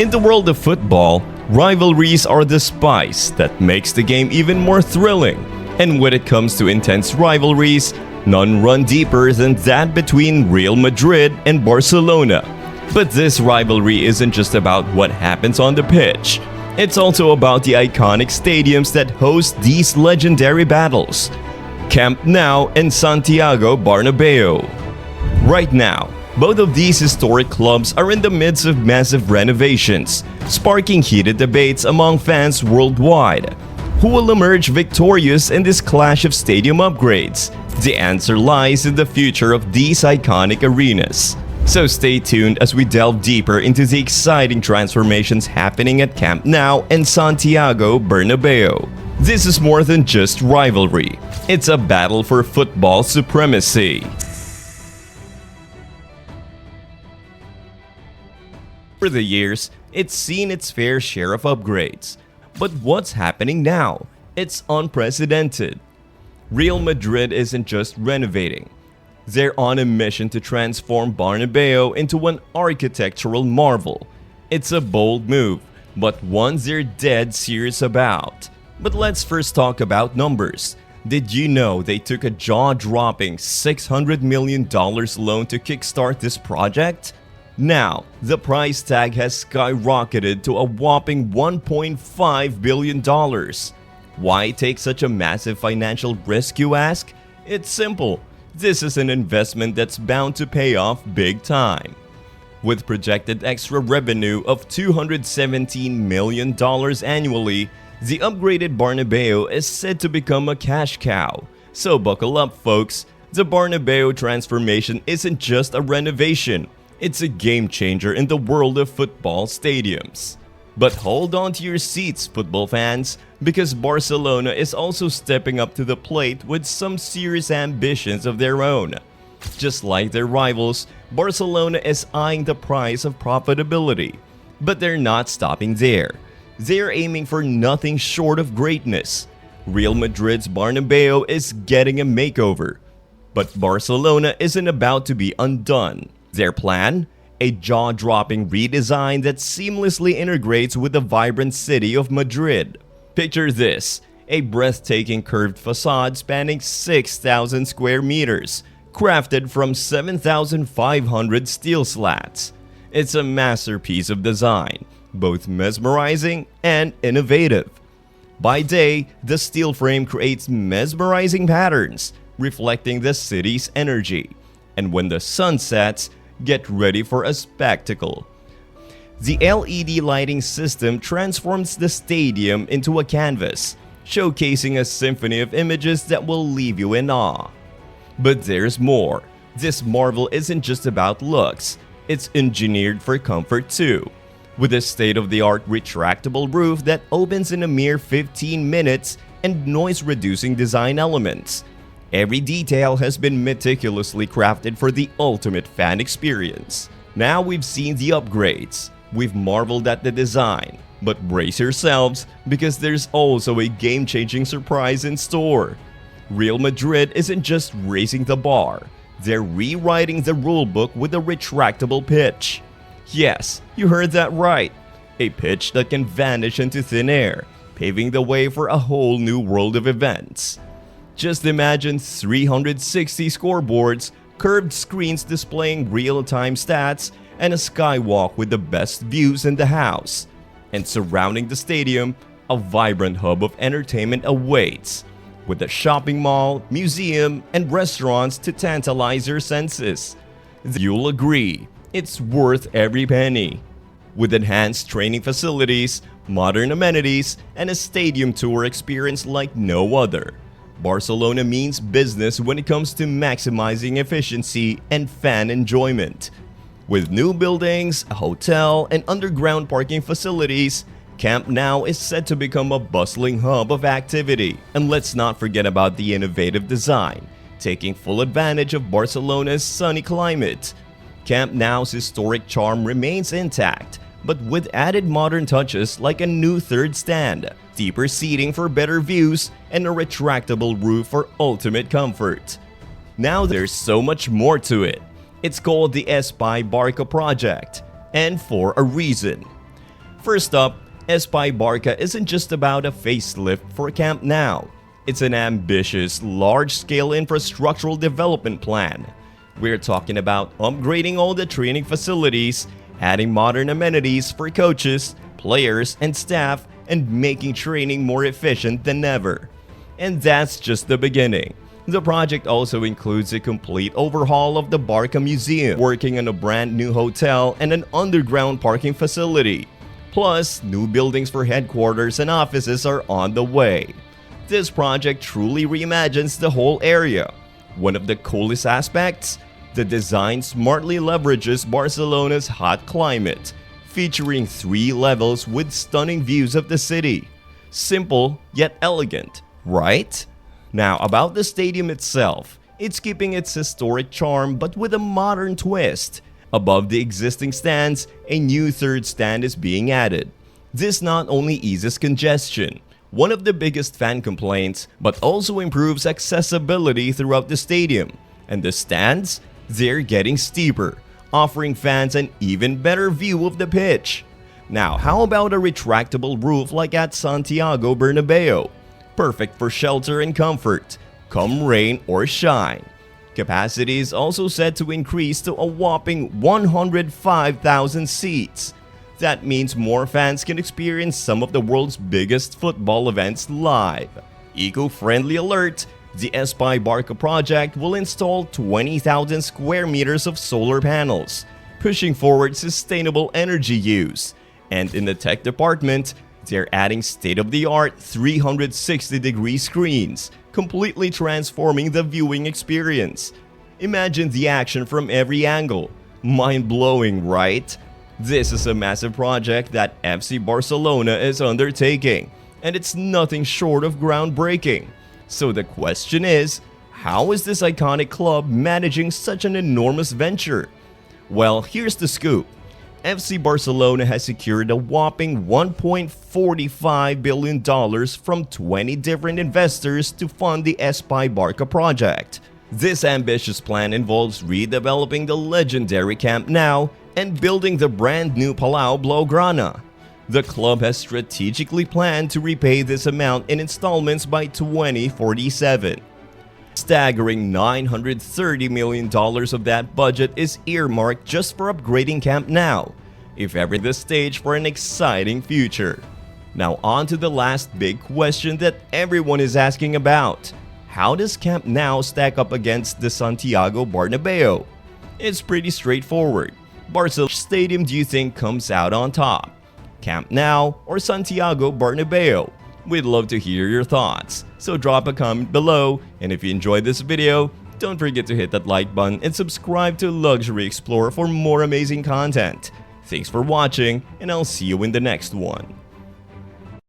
In the world of football, rivalries are the spice that makes the game even more thrilling. And when it comes to intense rivalries, none run deeper than that between Real Madrid and Barcelona. But this rivalry isn't just about what happens on the pitch. It's also about the iconic stadiums that host these legendary battles: Camp Nou and Santiago Bernabéu. Right now, both of these historic clubs are in the midst of massive renovations, sparking heated debates among fans worldwide. Who will emerge victorious in this clash of stadium upgrades? The answer lies in the future of these iconic arenas. So stay tuned as we delve deeper into the exciting transformations happening at Camp Nou and Santiago Bernabéu. This is more than just rivalry. It's a battle for football supremacy. Over the years, it's seen its fair share of upgrades. But what's happening now? It's unprecedented. Real Madrid isn't just renovating. They're on a mission to transform Bernabéu into an architectural marvel. It's a bold move, but one they're dead serious about. But let's first talk about numbers. Did you know they took a jaw-dropping $600 million loan to kickstart this project? Now, the price tag has skyrocketed to a whopping $1.5 billion. Why take such a massive financial risk, you ask? It's simple. This is an investment that's bound to pay off big time. With projected extra revenue of $217 million annually, the upgraded Bernabéu is said to become a cash cow. So buckle up, folks. The Bernabéu transformation isn't just a renovation. It's a game changer in the world of football stadiums. But hold on to your seats, football fans, because Barcelona is also stepping up to the plate with some serious ambitions of their own. Just like their rivals, Barcelona is eyeing the price of profitability. But they're not stopping there. They're aiming for nothing short of greatness. Real Madrid's Bernabéu is getting a makeover. But Barcelona isn't about to be undone. Their plan? A jaw-dropping redesign that seamlessly integrates with the vibrant city of Madrid. Picture this: a breathtaking curved facade spanning 6,000 square meters, crafted from 7,500 steel slats. It's a masterpiece of design, both mesmerizing and innovative. By day, the steel frame creates mesmerizing patterns, reflecting the city's energy. And when the sun sets, get ready for a spectacle. The LED lighting system transforms the stadium into a canvas, showcasing a symphony of images that will leave you in awe. But there's more. This marvel isn't just about looks, it's engineered for comfort too. With a state-of-the-art retractable roof that opens in a mere 15 minutes and noise-reducing design elements. Every detail has been meticulously crafted for the ultimate fan experience. Now we've seen the upgrades, we've marveled at the design, but brace yourselves because there's also a game-changing surprise in store. Real Madrid isn't just raising the bar, they're rewriting the rulebook with a retractable pitch. Yes, you heard that right, a pitch that can vanish into thin air, paving the way for a whole new world of events. Just imagine 360 scoreboards, curved screens displaying real-time stats, and a skywalk with the best views in the house. And surrounding the stadium, a vibrant hub of entertainment awaits, with a shopping mall, museum, and restaurants to tantalize your senses. You'll agree, it's worth every penny. With enhanced training facilities, modern amenities, and a stadium tour experience like no other, Barcelona means business when it comes to maximizing efficiency and fan enjoyment. With new buildings, a hotel, and underground parking facilities, Camp Nou is set to become a bustling hub of activity. And let's not forget about the innovative design, taking full advantage of Barcelona's sunny climate. Camp Nou's historic charm remains intact, but with added modern touches like a new third stand, deeper seating for better views, and a retractable roof for ultimate comfort. Now there's so much more to it. It's called the Espai Barca project, and for a reason. First up, Espai Barca isn't just about a facelift for Camp Nou. It's an ambitious, large-scale infrastructural development plan. We're talking about upgrading all the training facilities, adding modern amenities for coaches, players, and staff, and making training more efficient than ever. And that's just the beginning. The project also includes a complete overhaul of the Barca Museum, working on a brand new hotel and an underground parking facility. Plus, new buildings for headquarters and offices are on the way. This project truly reimagines the whole area. One of the coolest aspects? The design smartly leverages Barcelona's hot climate, featuring 3 levels with stunning views of the city. Simple yet elegant, right? Now, about the stadium itself, it's keeping its historic charm but with a modern twist. Above the existing stands, a new third stand is being added. This not only eases congestion, one of the biggest fan complaints, but also improves accessibility throughout the stadium. And the stands? They're getting steeper, offering fans an even better view of the pitch. Now, how about a retractable roof like at Santiago Bernabéu? Perfect for shelter and comfort, come rain or shine. Capacity is also set to increase to a whopping 105,000 seats. That means more fans can experience some of the world's biggest football events live. Eco-friendly alert! The Espai Barca project will install 20,000 square meters of solar panels, pushing forward sustainable energy use. And in the tech department, they're adding state-of-the-art 360-degree screens, completely transforming the viewing experience. Imagine the action from every angle. Mind-blowing, right? This is a massive project that FC Barcelona is undertaking, and it's nothing short of groundbreaking. So the question is, how is this iconic club managing such an enormous venture? Well, here's the scoop. FC Barcelona has secured a whopping $1.45 billion from 20 different investors to fund the Espai Barca project. This ambitious plan involves redeveloping the legendary Camp Nou and building the brand new Palau Blaugrana. The club has strategically planned to repay this amount in installments by 2047. Staggering $930 million of that budget is earmarked just for upgrading Camp Nou, if ever the stage for an exciting future. Now on to the last big question that everyone is asking about. How does Camp Nou stack up against the Santiago Bernabéu? It's pretty straightforward. Barcelona Stadium do you think comes out on top? Camp Nou or Santiago Bernabéu? We'd love to hear your thoughts, so drop a comment below, and if you enjoyed this video, don't forget to hit that like button and subscribe to Luxury Explorer for more amazing content. Thanks for watching, and I'll see you in the next one.